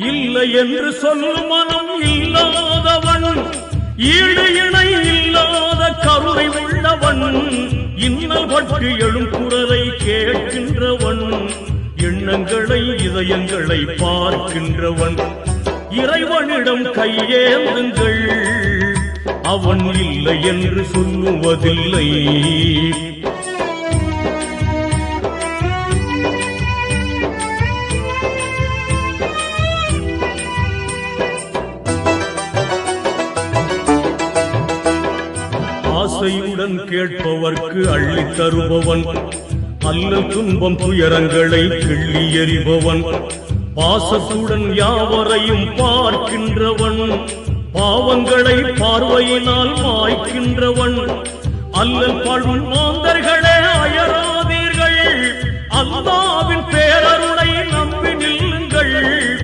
இல்லை என்று சொல்லும் மனம் இல்லாதவன், ஈடு இணை இல்லாத கருணை உள்ளவன், இன்னல் பட்டு எழும் குரலை கேட்கின்றவன், எண்ணங்களை இதயங்களை பார்க்கின்றவன், இறைவனிடம் கையேந்துங்கள், அவன் இல்லை என்று சொல்லுவதில்லை. ஆசையுடன் கேட்பவர்க்கு அள்ளி தருபவன், அல்லல் துன்பம் துயரங்களை கிள்ளி எறிபவன், பாசத்துடன் யாவரையும் பார்க்கின்றவன், பாவங்களை பார்வையினால் மாய்க்கின்றவன், அல்லல் பாழும் மாந்தர்களே அயராதீர்கள், அல்லா